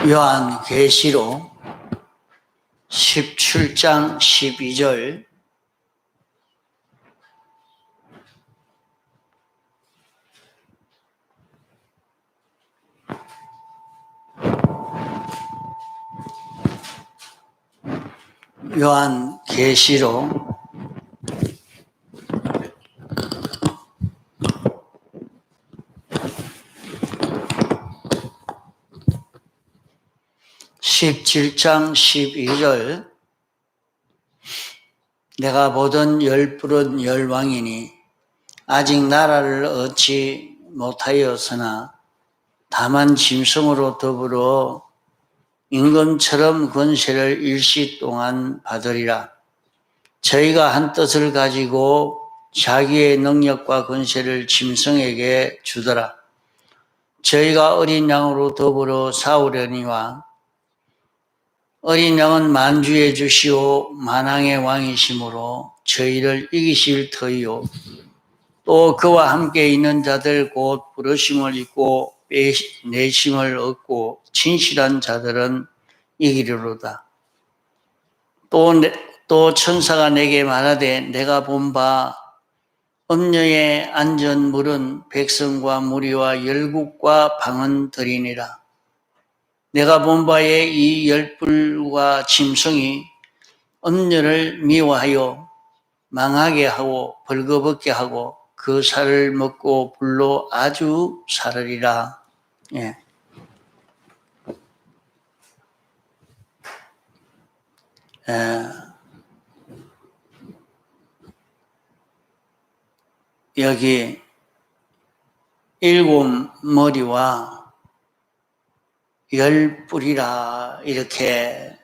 요한계시록 17장 12절 요한계시록 17장 12절 내가 보던 열불은 열왕이니 아직 나라를 얻지 못하였으나 다만 짐승으로 더불어 임금처럼 권세를 일시 동안 받으리라. 저희가 한 뜻을 가지고 자기의 능력과 권세를 짐승에게 주더라. 저희가 어린 양으로 더불어 싸우려니와 어린 양은 만주의 주시오 만왕의 왕이시므로 저희를 이기실 터이요 또 그와 함께 있는 자들 곧 부르심을 입고 내심을 얻고 진실한 자들은 이기리로다. 또 천사가 내게 말하되 내가 본 바 음녀의 안전 물은 백성과 무리와 열국과 방언들이니라. 내가 본 바에 이 열불과 짐승이 음녀를 미워하여 망하게 하고 벌거벗게 하고 그 살을 먹고 불로 아주 사르리라. 예. 여기 일곱 머리와 열 뿔이라 이렇게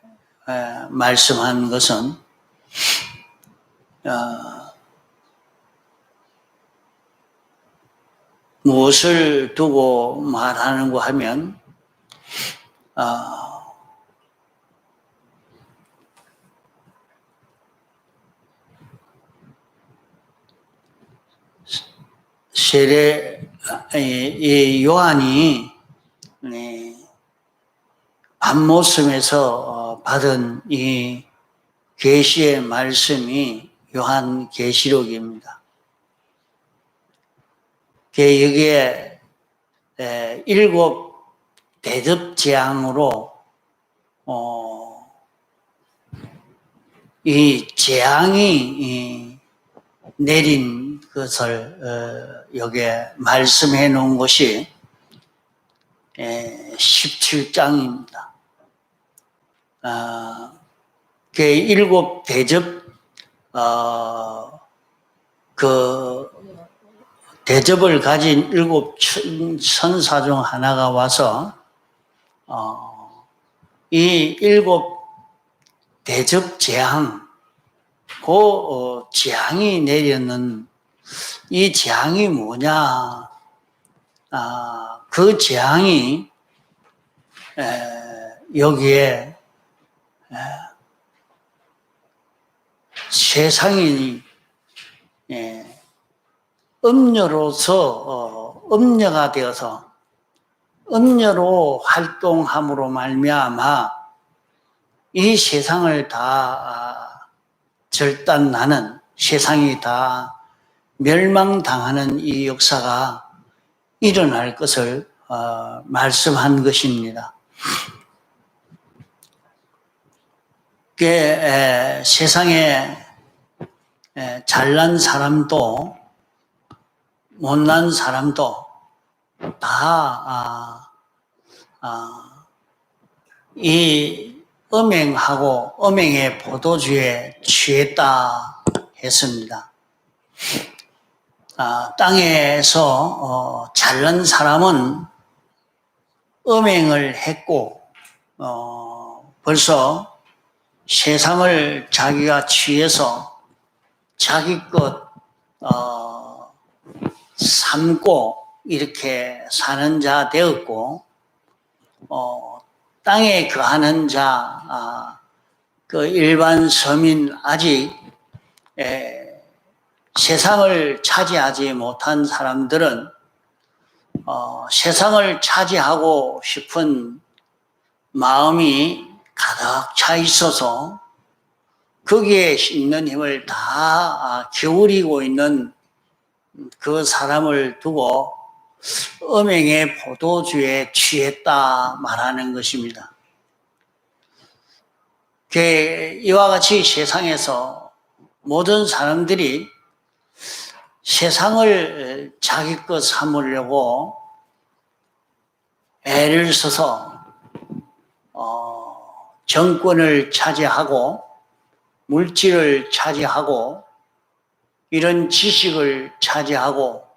말씀한 것은 무엇을 두고 말하는고 하면 요한이 밤모섬에서 받은 이 계시의 말씀이 요한계시록입니다. 여기에 일곱 대접재앙으로 이 재앙이 내린 것을 여기에 말씀해 놓은 것이 17장입니다. 일곱 대접 그 대접을 가진 일곱 천사 중 하나가 와서 이 일곱 대접 재앙, 그 재앙이 내렸는 이 재앙이 뭐냐? 그 재앙이 여기에 세상이 음녀로서 음녀가 되어서 음녀로 활동함으로 말미암아 이 세상을 다 절단나는, 세상이 다 멸망당하는 이 역사가 일어날 것을 말씀한 것입니다. 세상에 잘난 사람도 못난 사람도 다 이 음행하고 음행의 포도주에 취했다 했습니다. 땅에서 잘난 사람은 음행을 했고 벌써 세상을 자기가 취해서 자기 것 삼고 이렇게 사는 자 되었고 땅에 거하는 자 그 일반 서민 아직 세상을 차지하지 못한 사람들은 세상을 차지하고 싶은 마음이 가득 차 있어서 거기에 있는 힘을 다 기울이고 있는 그 사람을 두고 음행의 포도주에 취했다 말하는 것입니다. 이와 같이 세상에서 모든 사람들이 세상을 자기 것 삼으려고 애를 써서 정권을 차지하고 물질을 차지하고 이런 지식을 차지하고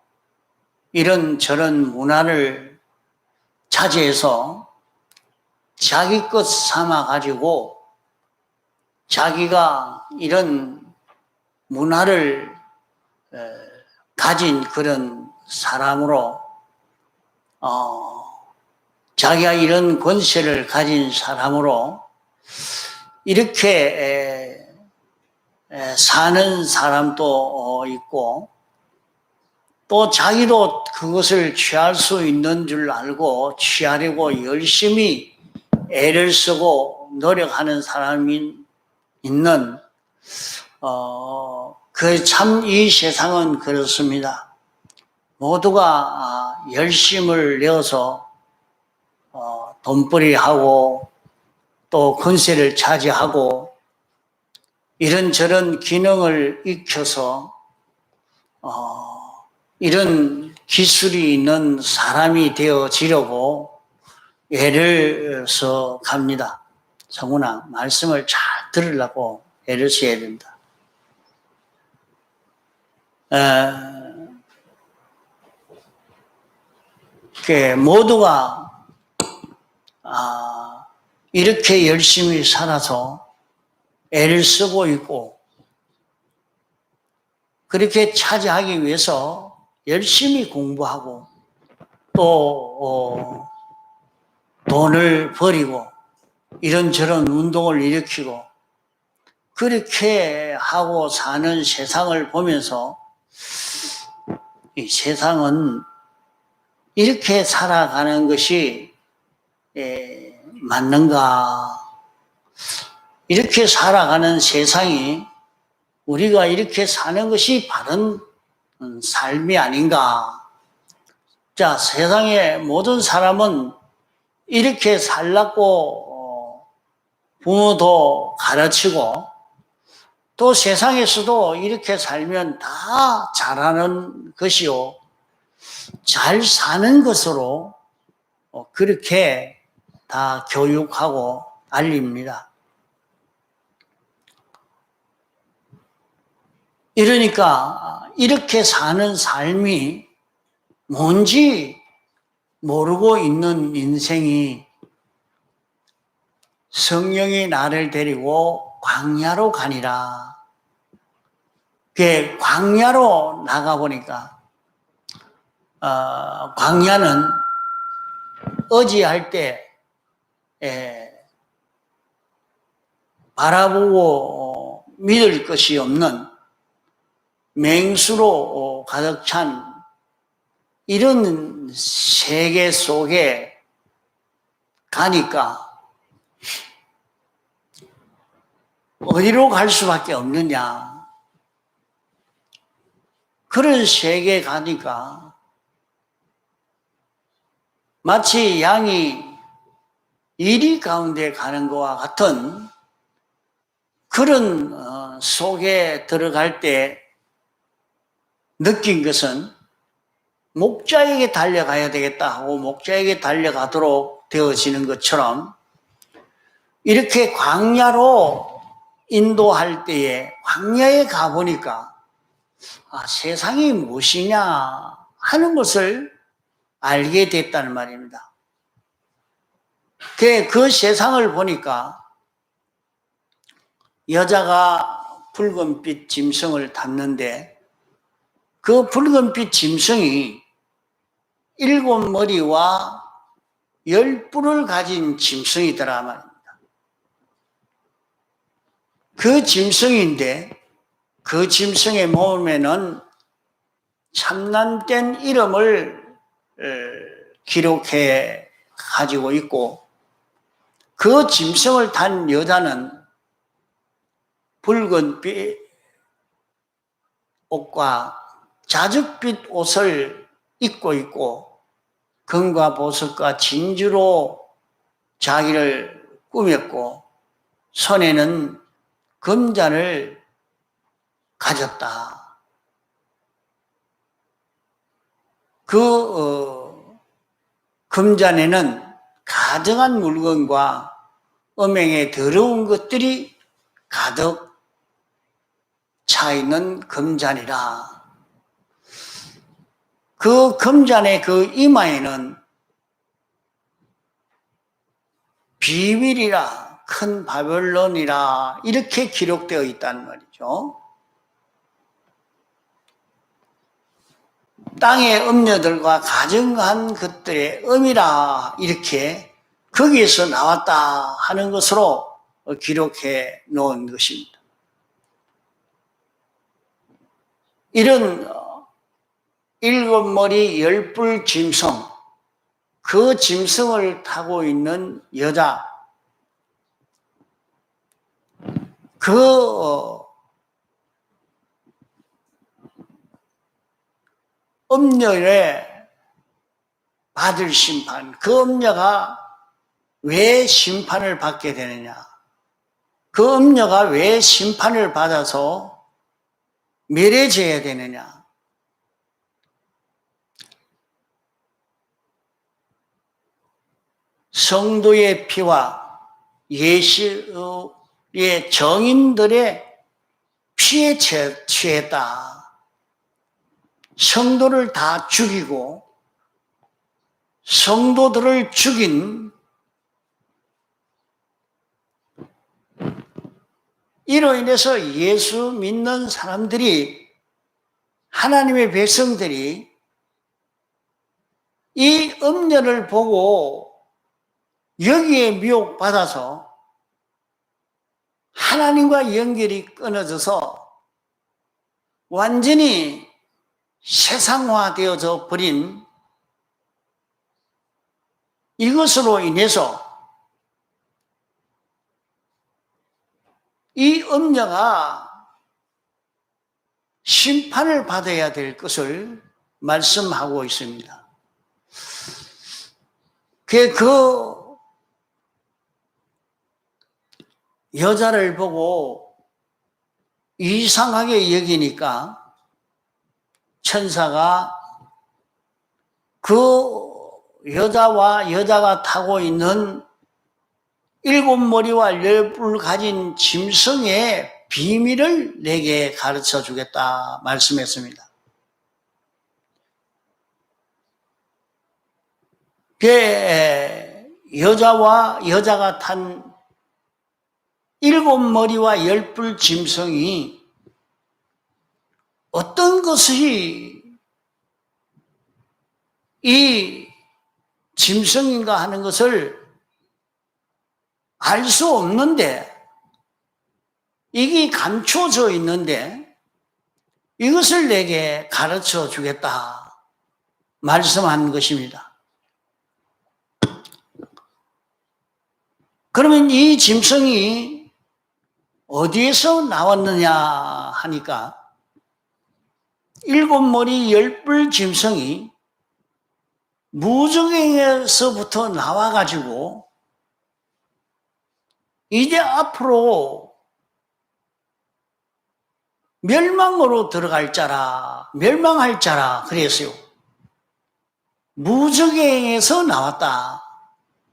이런저런 문화를 차지해서 자기 것 삼아 가지고 자기가 이런 문화를 가진 그런 사람으로 자기가 이런 권세를 가진 사람으로 이렇게 사는 사람도 있고 또 자기도 그것을 취할 수 있는 줄 알고 취하려고 열심히 애를 쓰고 노력하는 사람이 있는 참 이 세상은 그렇습니다. 모두가 열심을 내어서 돈벌이하고 또 권세를 차지하고 이런저런 기능을 익혀서 이런 기술이 있는 사람이 되어지려고 애를 써 갑니다. 성훈아, 말씀을 잘 들으려고 애를 써야 된다. 모두가 이렇게 열심히 살아서 애를 쓰고 있고 그렇게 차지하기 위해서 열심히 공부하고 또 돈을 버리고 이런저런 운동을 일으키고 그렇게 하고 사는 세상을 보면서 이 세상은 이렇게 살아가는 것이 맞는가? 이렇게 살아가는 세상이 우리가 이렇게 사는 것이 바른 삶이 아닌가? 자, 세상의 모든 사람은 이렇게 살라고 부모도 가르치고 또 세상에서도 이렇게 살면 다 잘하는 것이요. 잘 사는 것으로 그렇게 다 교육하고 알립니다. 이러니까 이렇게 사는 삶이 뭔지 모르고 있는 인생이 성령이 나를 데리고 광야로 가니라. 광야로 나가보니까 광야는 어지할 때 바라보고 믿을 것이 없는 맹수로 가득 찬 이런 세계 속에 가니까 어디로 갈 수밖에 없느냐. 그런 세계에 가니까 마치 양이 이리 가운데 가는 것과 같은 그런 속에 들어갈 때 느낀 것은 목자에게 달려가야 되겠다 하고 목자에게 달려가도록 되어지는 것처럼 이렇게 광야로 인도할 때에 광야에 가보니까 세상이 무엇이냐 하는 것을 알게 됐다는 말입니다. 그 세상을 보니까 여자가 붉은빛 짐승을 탔는데 그 붉은빛 짐승이 7머리와 10뿔을 가진 짐승이더라 말입니다. 그 짐승인데 그 짐승의 몸에는 참남된 이름을 기록해 가지고 있고 그 짐승을 탄 여자는 붉은빛 옷과 자줏빛 옷을 입고 있고 금과 보석과 진주로 자기를 꾸몄고 손에는 금잔을 가졌다. 그 금잔에는 가증한 물건과 음행의 더러운 것들이 가득 차 있는 금잔이라. 그 금잔의 그 이마에는 비밀이라, 큰 바벨론이라 이렇게 기록되어 있단 말이죠. 땅의 음녀들과 가증한 것들의 음이라 이렇게 거기에서 나왔다 하는 것으로 기록해 놓은 것입니다. 이런 일곱 머리 열뿔 짐승, 그 짐승을 타고 있는 여자, 그 음녀에 받을 심판, 그 음녀가 왜 심판을 받게 되느냐? 그 음녀가 왜 심판을 받아서 멸해져야 되느냐? 성도의 피와 예수의 정인들의 피에 취했다. 성도를 다 죽이고 성도들을 죽인 이로 인해서 예수 믿는 사람들이, 하나님의 백성들이 이 음녀를 보고 여기에 미혹받아서 하나님과 연결이 끊어져서 완전히 세상화되어져 버린 이것으로 인해서 이 음녀가 심판을 받아야 될 것을 말씀하고 있습니다. 그 여자를 보고 이상하게 여기니까 천사가 그 여자와 여자가 타고 있는 일곱 머리와 열뿔 가진 짐승의 비밀을 내게 가르쳐 주겠다 말씀했습니다. 그 여자와 여자가 탄 일곱 머리와 열뿔 짐승이 어떤 것이 이 짐승인가 하는 것을 알 수 없는데, 이게 감춰져 있는데 이것을 내게 가르쳐 주겠다 말씀한 것입니다. 그러면 이 짐승이 어디에서 나왔느냐 하니까 일곱 머리 열뿔 짐승이 무저갱에서부터 나와가지고 이제 앞으로 멸망으로 들어갈 자라, 멸망할 자라 그랬어요. 무저갱에서 나왔다.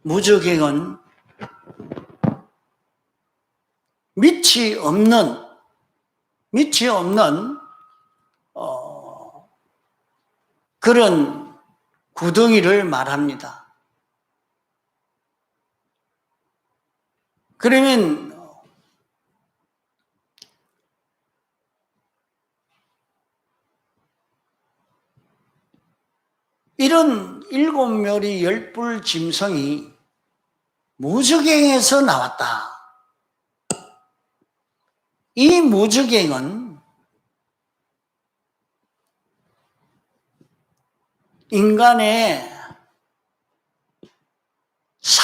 무저갱은 밑이 없는 그런 구덩이를 말합니다. 그러면 이런 일곱 머리 열뿔 짐승이 무저갱에서 나왔다. 이 무저갱은 인간의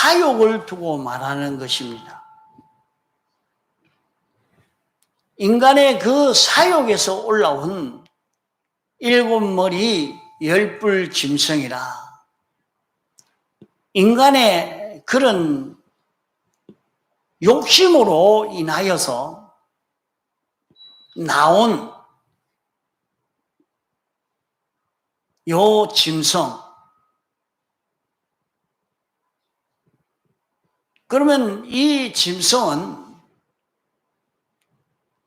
사욕을 두고 말하는 것입니다. 인간의 그 사욕에서 올라온 일곱 머리 열불 짐승이라, 인간의 그런 욕심으로 인하여서 나온 요 짐승, 그러면 이 짐승은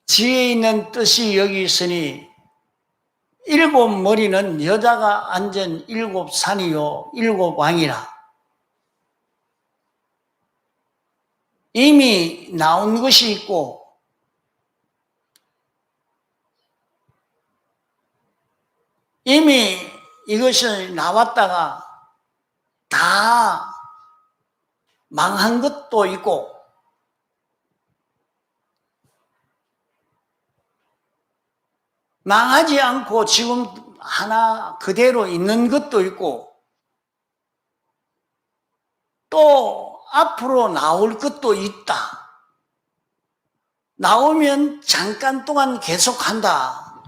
지혜 있는 뜻이 여기 있으니 일곱 머리는 여자가 앉은 일곱 산이요 일곱 왕이라, 이미 나온 것이 있고 이미 이것이 나왔다가 다 망한 것도 있고 망하지 않고 지금 하나 그대로 있는 것도 있고 또 앞으로 나올 것도 있다. 나오면 잠깐 동안 계속한다.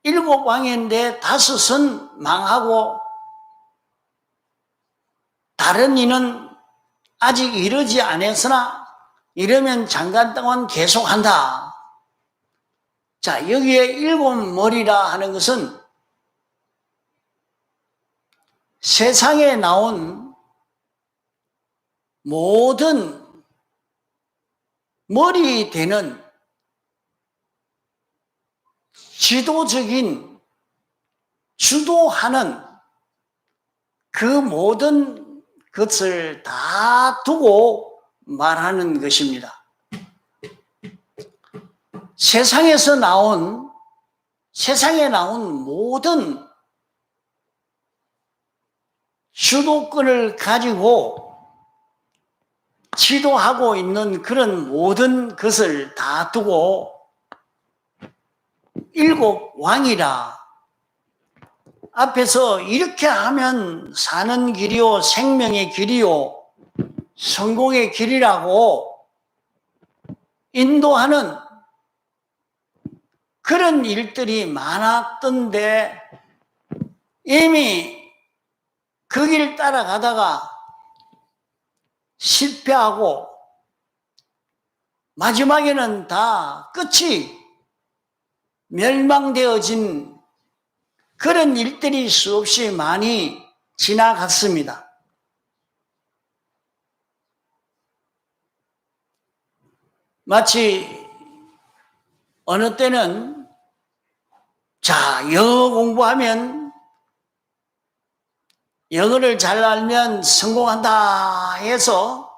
일곱 왕인데 다섯은 망하고 다른 이는 아직 이르지 않았으나 이러면 잠깐 동안 계속한다. 자, 여기에 일곱 머리라 하는 것은 세상에 나온 모든 머리 되는 지도적인 주도하는 그 모든 것을 다 두고 말하는 것입니다. 세상에 나온 모든 주도권을 가지고 지도하고 있는 그런 모든 것을 다 두고 일곱 왕이라, 앞에서 이렇게 하면 사는 길이요 생명의 길이요 성공의 길이라고 인도하는 그런 일들이 많았던데 이미 그 길 따라가다가 실패하고 마지막에는 다 끝이 멸망되어진 그런 일들이 수없이 많이 지나갔습니다. 마치 어느 때는 영어 공부하면 영어를 잘 알면 성공한다 해서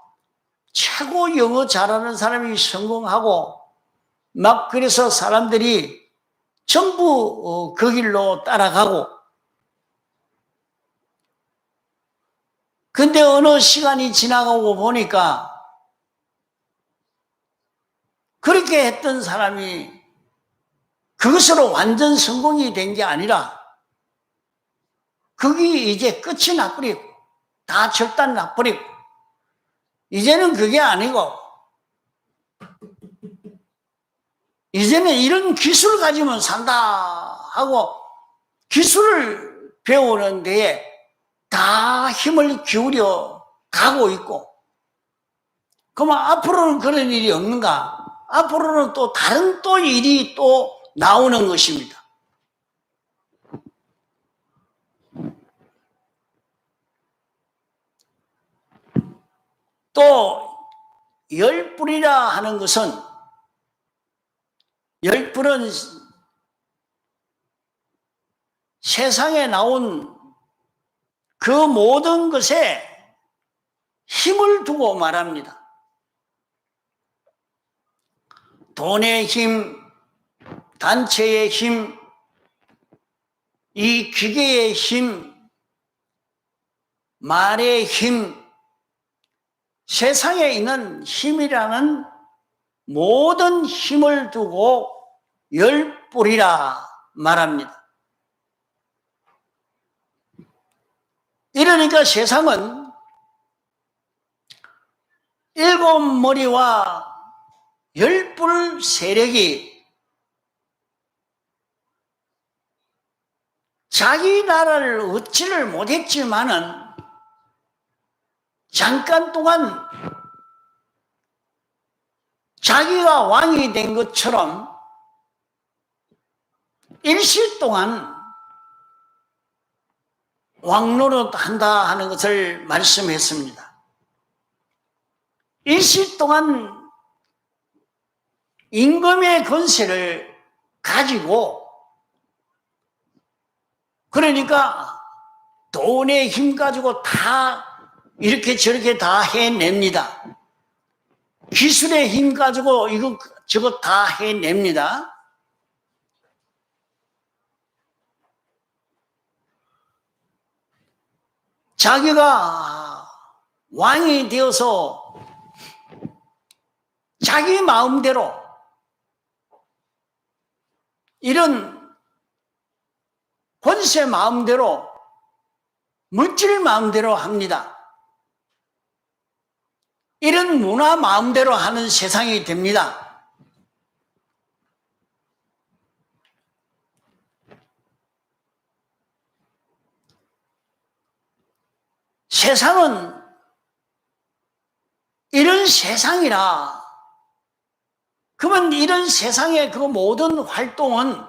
최고 영어 잘하는 사람이 성공하고 막 그래서 사람들이 전부 그 길로 따라가고, 근데 어느 시간이 지나가고 보니까 그렇게 했던 사람이 그것으로 완전 성공이 된 게 아니라 그게 이제 끝이 나버리고 다 절단 나버리고 이제는 그게 아니고 이제는 이런 기술을 가지면 산다 하고 기술을 배우는 데에 다 힘을 기울여 가고 있고, 그러면 앞으로는 그런 일이 없는가? 앞으로는 또 다른 또 일이 또 나오는 것입니다. 또 열불이라 하는 것은, 열불은 세상에 나온 그 모든 것에 힘을 두고 말합니다. 돈의 힘, 단체의 힘, 이 기계의 힘, 말의 힘, 세상에 있는 힘이라는 모든 힘을 두고 열불이라 말합니다. 이 이러니까 세상은 일곱 머리와 열불 세력이 자기 나라를 얻지를 못했지만은 잠깐 동안 자기가 왕이 된 것처럼 일시 동안 왕노릇 한다 하는 것을 말씀했습니다. 일시 동안 임금의 권세를 가지고, 그러니까 돈의 힘 가지고 다 이렇게 저렇게 다 해냅니다. 기술의 힘 가지고 이거 저거 다 해냅니다. 자기가 왕이 되어서 자기 마음대로 이런 권세 마음대로 물질 마음대로 합니다. 이런 문화 마음대로 하는 세상이 됩니다. 세상은 이런 세상이라, 그러면 이런 세상의 그 모든 활동은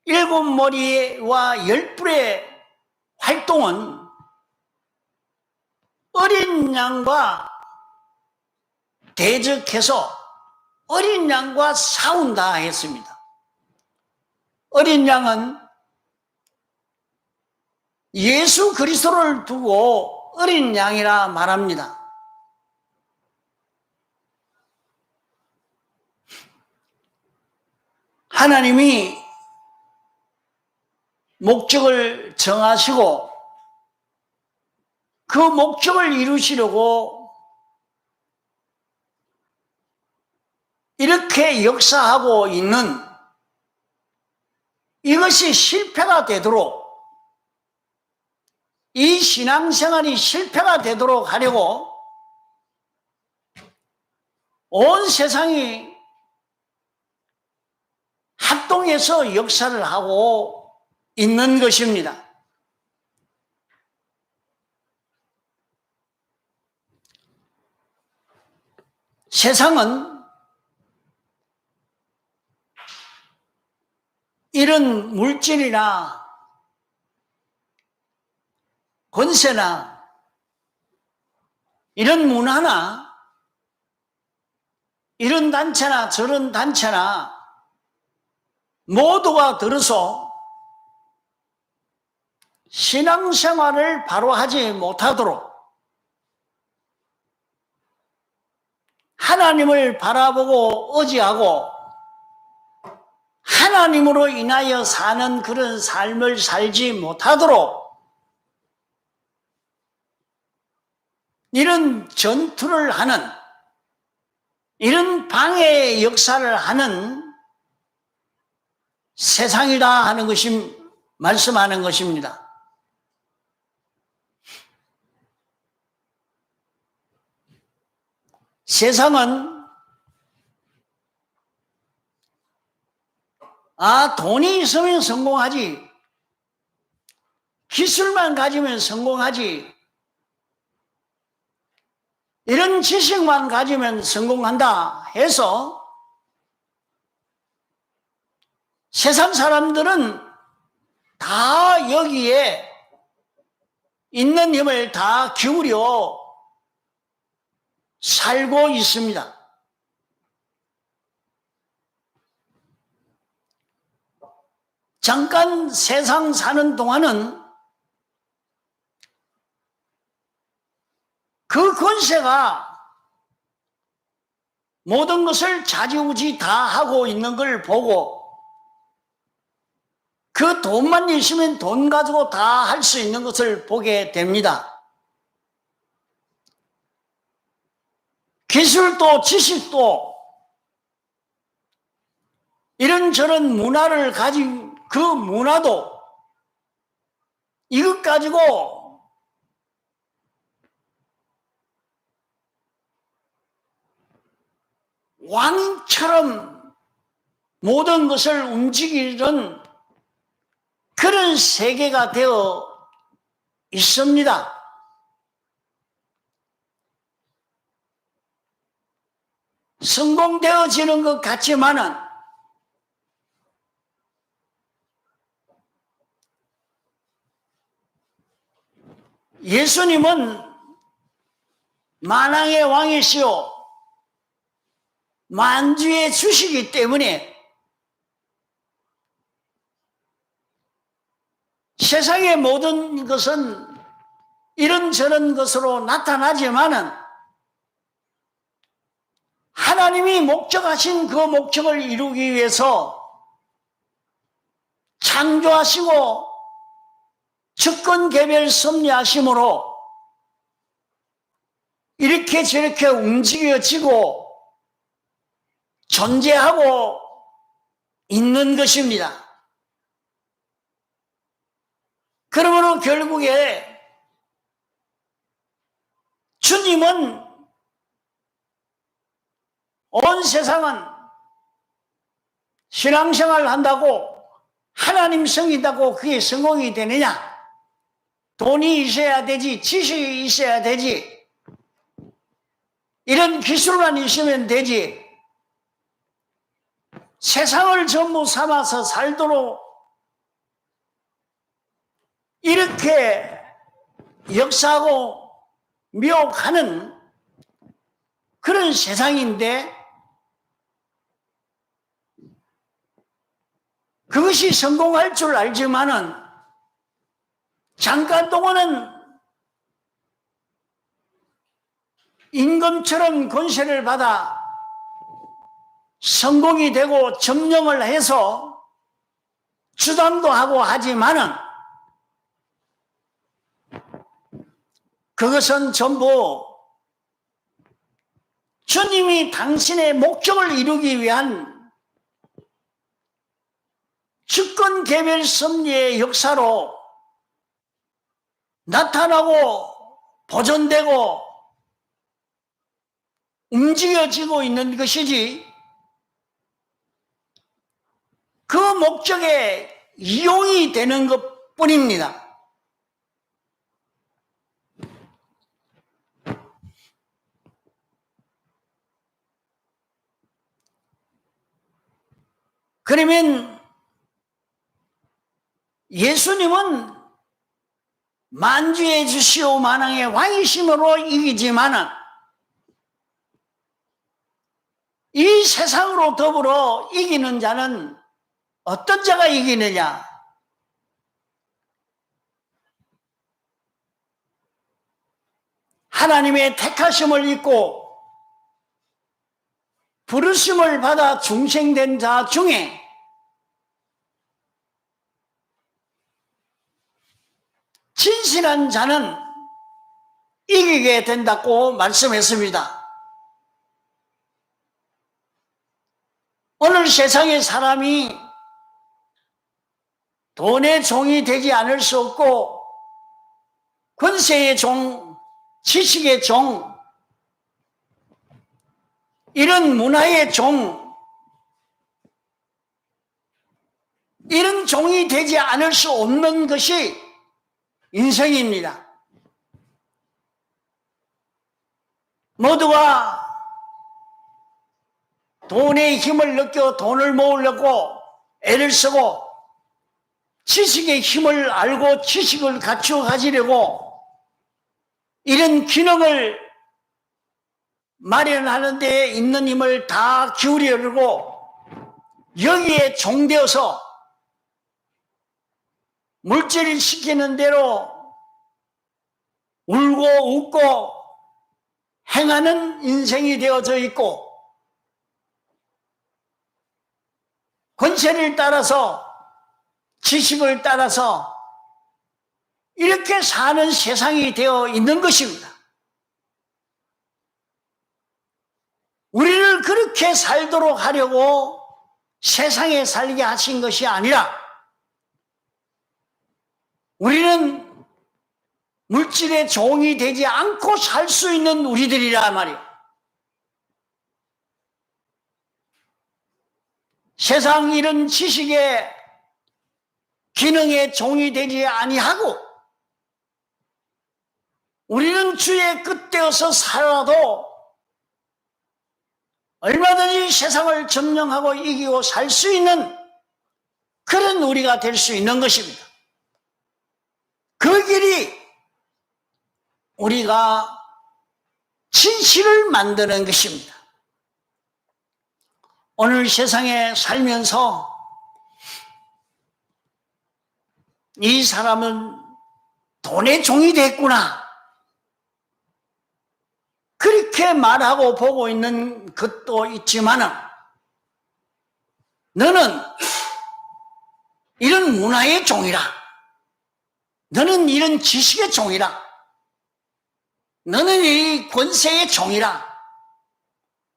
일곱 머리와 열불의 활동은 어린 양과 대적해서 어린 양과 싸운다 했습니다. 어린 양은 예수 그리스도를 두고 어린 양이라 말합니다. 하나님이 목적을 정하시고 그 목적을 이루시려고 이렇게 역사하고 있는, 이것이 실패가 되도록, 이 신앙생활이 실패가 되도록 하려고 온 세상이 합동해서 역사를 하고 있는 것입니다. 세상은 이런 물질이나 권세나 이런 문화나 이런 단체나 저런 단체나 모두가 들어서 신앙생활을 바로 하지 못하도록 하나님을 바라보고 의지하고 하나님으로 인하여 사는 그런 삶을 살지 못하도록 이런 전투를 하는, 이런 방해의 역사를 하는 세상이다 하는 것이 말씀하는 것입니다. 세상은 돈이 있으면 성공하지, 기술만 가지면 성공하지, 이런 지식만 가지면 성공한다 해서 세상 사람들은 다 여기에 있는 힘을 다 기울여 살고 있습니다. 잠깐 세상 사는 동안은 그 권세가 모든 것을 좌지우지 다 하고 있는 걸 보고 그 돈만 있으면 돈 가지고 다 할 수 있는 것을 보게 됩니다. 기술도 지식도 이런저런 문화를 가진 그 문화도 이것 가지고 왕처럼 모든 것을 움직이는 그런 세계가 되어 있습니다. 성공되어지는 것 같지만은 예수님은 만왕의 왕이시오 만주의 주시기 때문에 세상의 모든 것은 이런저런 것으로 나타나지만은 하나님이 목적하신 그 목적을 이루기 위해서 창조하시고 주권개별 섭리하심으로 이렇게 저렇게 움직여지고 존재하고 있는 것입니다. 그러므로 결국에 주님은 온 세상은 신앙생활을 한다고 하나님 성이다고 그게 성공이 되느냐? 돈이 있어야 되지, 지식이 있어야 되지, 이런 기술만 있으면 되지, 세상을 전부 삼아서 살도록 이렇게 역사하고 미혹하는 그런 세상인데 그것이 성공할 줄 알지만은 잠깐 동안은 임금처럼 권세를 받아 성공이 되고 점령을 해서 주담도 하고 하지만은 그것은 전부 주님이 당신의 목적을 이루기 위한 주권개별 섭리의 역사로 나타나고 보존되고 움직여지고 있는 것이지 그 목적에 이용이 되는 것 뿐입니다. 그러면 예수님은 만주의 주시오 만왕의 왕이심으로 이기지만은 이 세상으로 더불어 이기는 자는 어떤 자가 이기느냐? 하나님의 택하심을 입고 부르심을 받아 중생된 자 중에 진실한 자는 이기게 된다고 말씀했습니다. 오늘 세상의 사람이 돈의 종이 되지 않을 수 없고 권세의 종, 지식의 종, 이런 문화의 종, 이런 종이 되지 않을 수 없는 것이 인생입니다. 모두가 돈의 힘을 느껴 돈을 모으려고 애를 쓰고 지식의 힘을 알고 지식을 갖추어 가지려고 이런 기능을 마련하는 데 있는 힘을 다 기울이려고 여기에 종되어서 물질을 시키는 대로 울고 웃고 행하는 인생이 되어져 있고 권세를 따라서 지식을 따라서 이렇게 사는 세상이 되어 있는 것입니다. 우리를 그렇게 살도록 하려고 세상에 살게 하신 것이 아니라 우리는 물질의 종이 되지 않고 살 수 있는 우리들이라 말이야. 세상 이런 지식의 기능의 종이 되지 아니하고 우리는 주의 끝되어서 살아도 얼마든지 세상을 점령하고 이기고 살 수 있는 그런 우리가 될 수 있는 것입니다. 그 길이 우리가 진실을 만드는 것입니다. 오늘 세상에 살면서 이 사람은 돈의 종이 됐구나, 그렇게 말하고 보고 있는 것도 있지만은 너는 이런 문화의 종이라, 너는 이런 지식의 종이라, 너는 이 권세의 종이라,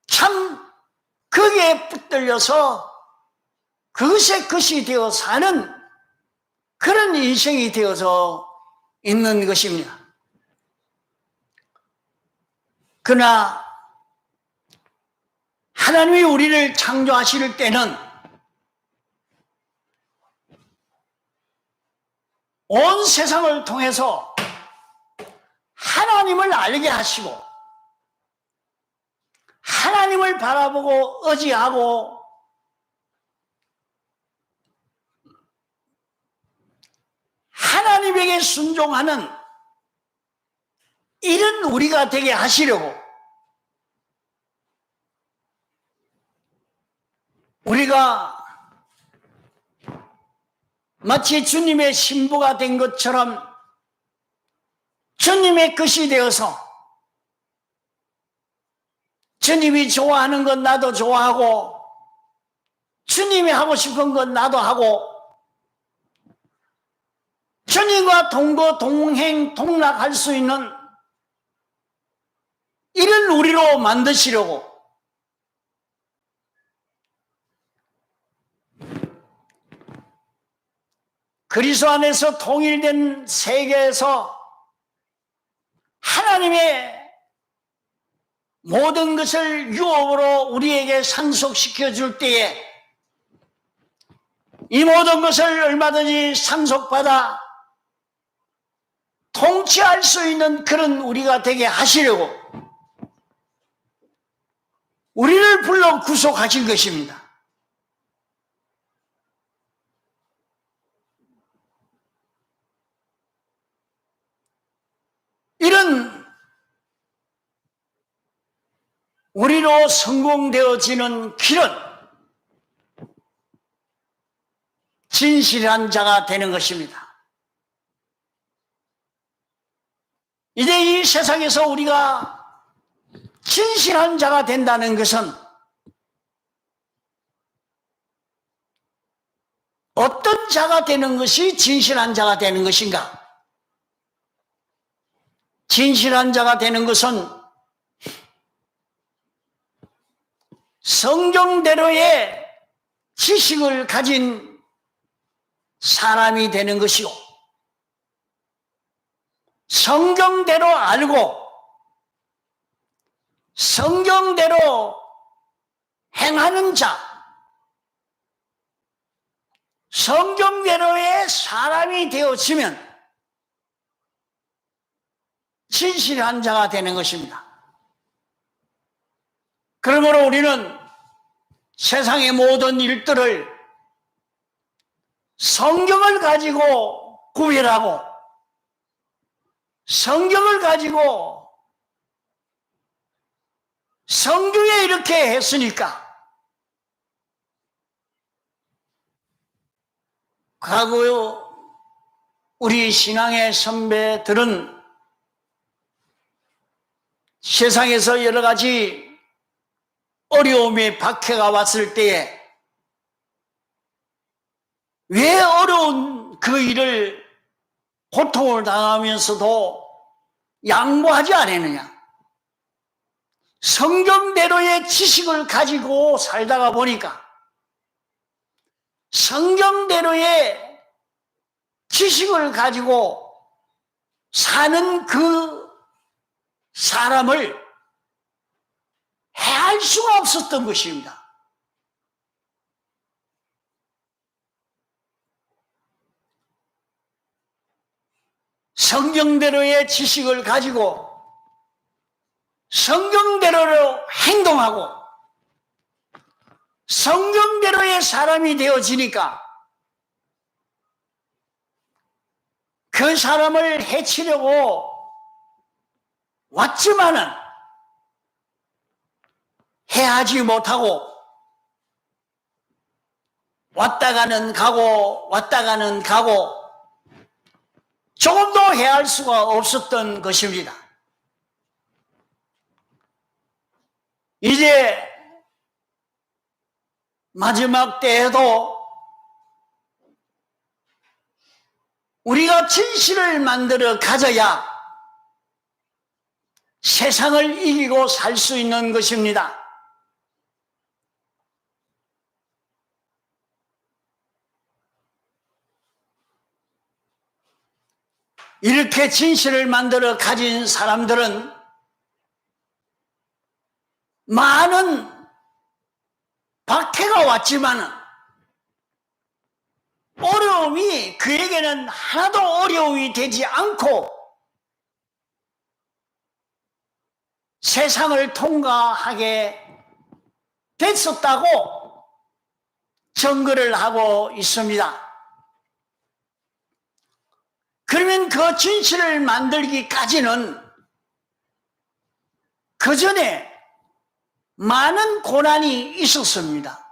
참 거기에 붙들려서 그것에 것이 되어 사는 그런 인생이 되어서 있는 것입니다. 그러나 하나님이 우리를 창조하실 때는 온 세상을 통해서 하나님을 알게 하시고 하나님을 바라보고 의지하고 하나님에게 순종하는 이런 우리가 되게 하시려고 우리가 마치 주님의 신부가 된 것처럼 주님의 것이 되어서 주님이 좋아하는 건 나도 좋아하고 주님이 하고 싶은 건 나도 하고 주님과 동거 동행 동락할 수 있는 이런 우리로 만드시려고 그리스도 안에서 통일된 세계에서 하나님의 모든 것을 유업으로 우리에게 상속시켜 줄 때에 이 모든 것을 얼마든지 상속받아 통치할 수 있는 그런 우리가 되게 하시려고 우리를 불러 구속하신 것입니다. 이런 우리로 성공되어지는 길은 진실한 자가 되는 것입니다. 이제 이 세상에서 우리가 진실한 자가 된다는 것은 어떤 자가 되는 것이 진실한 자가 되는 것인가? 진실한 자가 되는 것은 성경대로의 지식을 가진 사람이 되는 것이고 성경대로 알고 성경대로 행하는 자, 성경대로의 사람이 되어지면 진실한 자가 되는 것입니다. 그러므로 우리는 세상의 모든 일들을 성경을 가지고 구별하고 성경을 가지고 성경에 이렇게 했으니까 과거 우리 신앙의 선배들은 세상에서 여러 가지 어려움의 박해가 왔을 때에 왜 어려운 그 일을 고통을 당하면서도 양보하지 않았느냐? 성경대로의 지식을 가지고 살다가 보니까 성경대로의 지식을 가지고 사는 그 사람을 해할 수가 없었던 것입니다. 성경대로의 지식을 가지고 성경대로로 행동하고 성경대로의 사람이 되어지니까 그 사람을 해치려고 왔지만은 해하지 못하고 왔다가는 가고 왔다가는 가고 조금도 해할 수가 없었던 것입니다. 이제 마지막 때에도 우리가 진실을 만들어 가져야 세상을 이기고 살 수 있는 것입니다. 이렇게 진실을 만들어 가진 사람들은 많은 박해가 왔지만 어려움이 그에게는 하나도 어려움이 되지 않고 세상을 통과하게 됐었다고 증거를 하고 있습니다. 그러면 그 진실을 만들기까지는 그 전에 많은 고난이 있었습니다.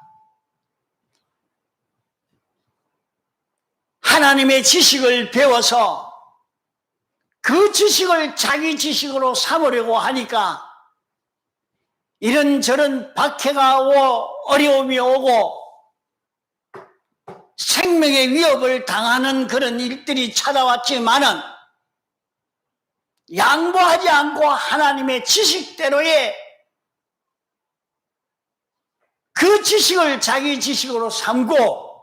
하나님의 지식을 배워서 그 지식을 자기 지식으로 삼으려고 하니까 이런저런 박해가 오고 어려움이 오고 생명의 위협을 당하는 그런 일들이 찾아왔지만은 양보하지 않고 하나님의 지식대로의 그 지식을 자기 지식으로 삼고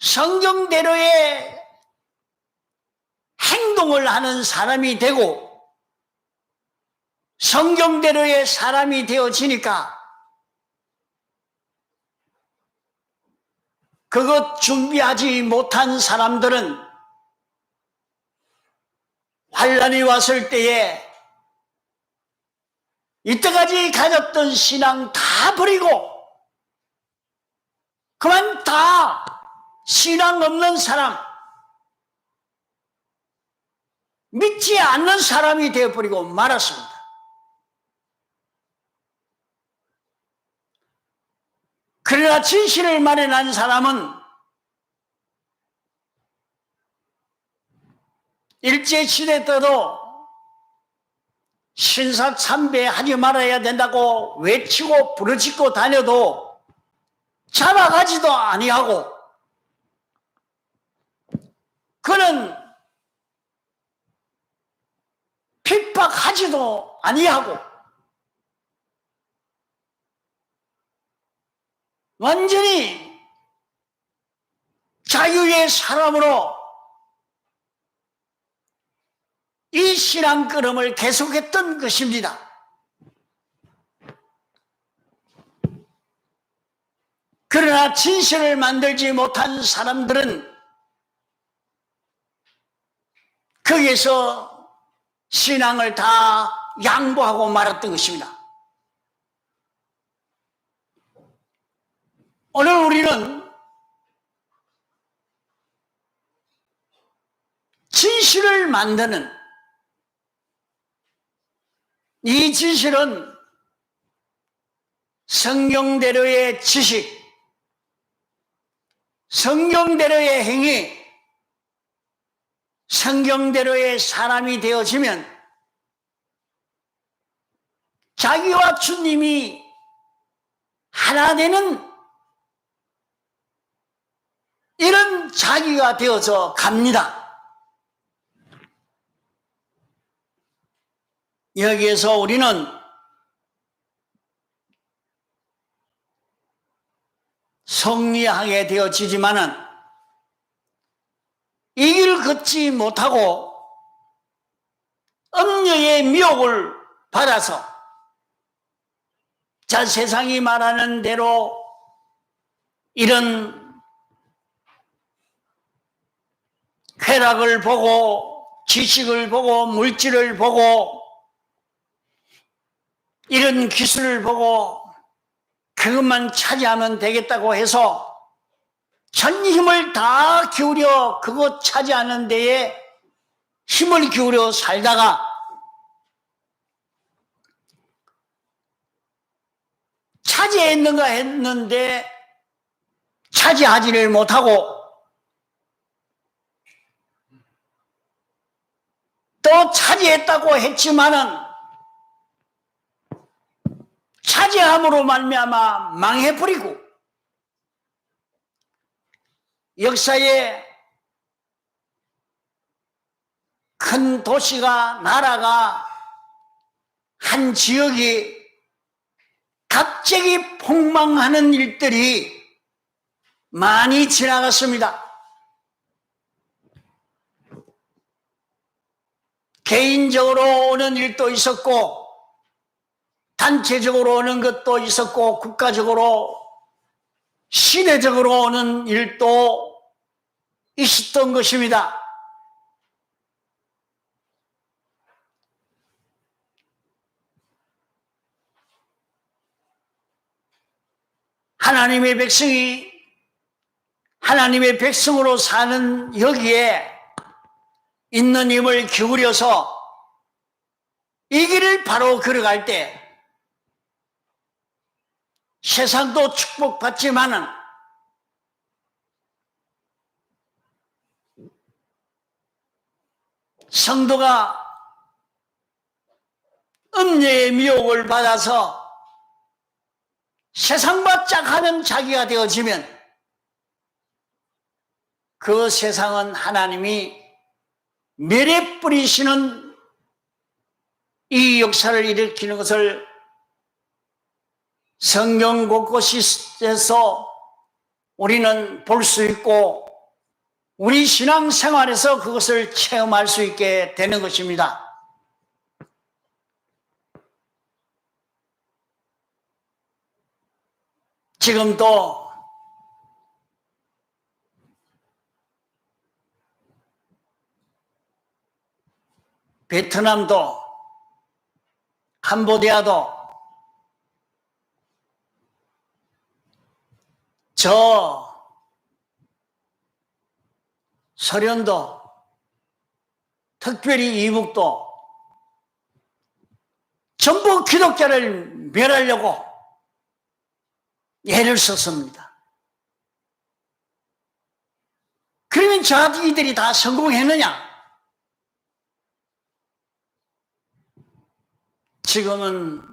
성경대로의 행동을 하는 사람이 되고 성경대로의 사람이 되어지니까 그것 준비하지 못한 사람들은 환난이 왔을 때에 이때까지 가졌던 신앙 다 버리고 그만 다 신앙 없는 사람, 믿지 않는 사람이 되어버리고 말았습니다. 그러나 진실을 마련한 사람은 일제시대 때도 신사참배하지 말아야 된다고 외치고 부르짖고 다녀도 잡아가지도 아니하고 그는 핍박하지도 아니하고 완전히 자유의 사람으로 이 신앙 걸음을 계속했던 것입니다. 그러나 진실을 만들지 못한 사람들은 거기에서 신앙을 다 양보하고 말았던 것입니다. 오늘 우리는 진실을 만드는 이 진실은 성경대로의 지식, 성경대로의 행위, 성경대로의 사람이 되어지면 자기와 주님이 하나 되는 이런 자기가 되어서 갑니다. 여기에서 우리는 성리하게 되어지지만은 걷지 못하고 음녀의 미혹을 받아서 자 세상이 말하는 대로 이런 쾌락을 보고 지식을 보고 물질을 보고 이런 기술을 보고 그것만 차지하면 되겠다고 해서 전 힘을 다 기울여 그것 차지하는 데에 힘을 기울여 살다가 차지했는가 했는데 차지하지를 못하고 또 차지했다고 했지만은 차지함으로 말미암아 망해버리고 역사에 큰 도시가 나라가 한 지역이 갑자기 폭망하는 일들이 많이 지나갔습니다. 개인적으로 오는 일도 있었고 단체적으로 오는 것도 있었고 국가적으로 시대적으로 오는 일도 있었던 것입니다. 하나님의 백성이 하나님의 백성으로 사는 여기에 있는 힘을 기울여서 이 길을 바로 걸어갈 때 세상도 축복받지만은 성도가 음녀의 미혹을 받아서 세상과 짝하는 자기가 되어지면 그 세상은 하나님이 멸해 뿌리시는 이 역사를 일으키는 것을 성경 곳곳에서 우리는 볼 수 있고 우리 신앙생활에서 그것을 체험할 수 있게 되는 것입니다. 지금도 베트남도 캄보디아도 저 소련도 특별히 이북도 전부 기독교를 멸하려고 애를 썼습니다. 그러면 자기들이 다 성공했느냐? 지금은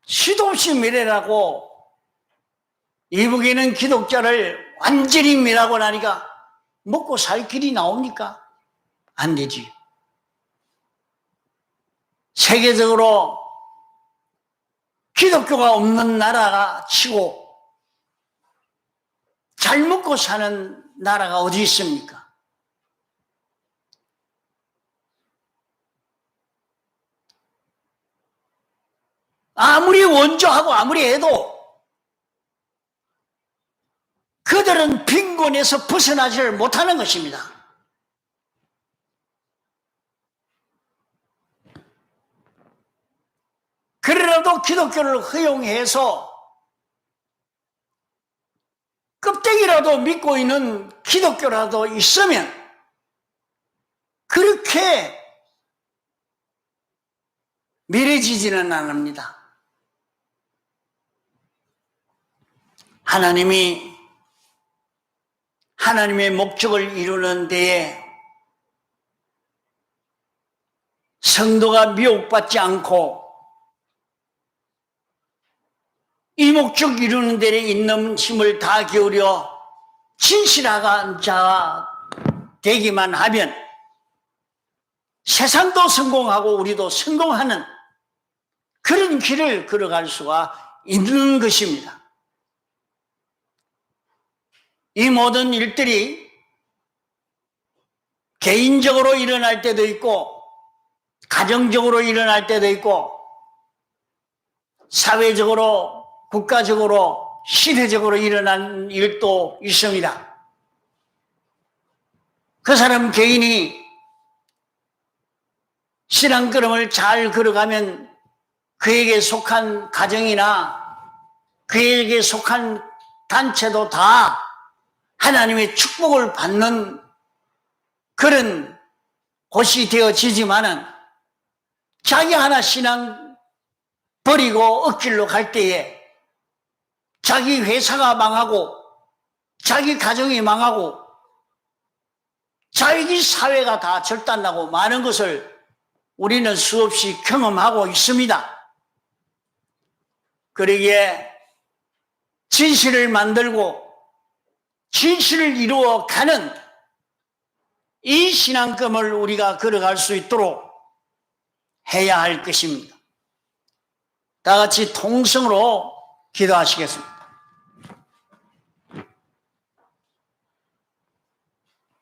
시도 없이 멸하라고 이북에는 기독자를 완전히 멸하고 나니까 먹고 살 길이 나옵니까? 안 되지. 세계적으로 기독교가 없는 나라가 치고 잘 먹고 사는 나라가 어디 있습니까? 아무리 원조하고 아무리 해도 그들은 빈곤에서 벗어나지를 못하는 것입니다. 그래도 기독교를 허용해서 껍데기라도 믿고 있는 기독교라도 있으면 그렇게 미래지지는 않습니다. 하나님의 목적을 이루는 데에 성도가 미혹받지 않고 이 목적 이루는 데에 있는 힘을 다 기울여 진실한 자가 되기만 하면 세상도 성공하고 우리도 성공하는 그런 길을 걸어갈 수가 있는 것입니다. 이 모든 일들이 개인적으로 일어날 때도 있고 가정적으로 일어날 때도 있고 사회적으로 국가적으로 시대적으로 일어난 일도 있습니다. 그 사람 개인이 신앙걸음을 잘 걸어가면 그에게 속한 가정이나 그에게 속한 단체도 다 하나님의 축복을 받는 그런 곳이 되어지지만은 자기 하나 신앙 버리고 억길로 갈 때에 자기 회사가 망하고 자기 가정이 망하고 자기 사회가 다 절단나고 많은 것을 우리는 수없이 경험하고 있습니다. 그러기에 진실을 만들고 진실을 이루어가는 이 신앙금을 우리가 걸어갈 수 있도록 해야 할 것입니다. 다 같이 통성으로 기도하시겠습니다.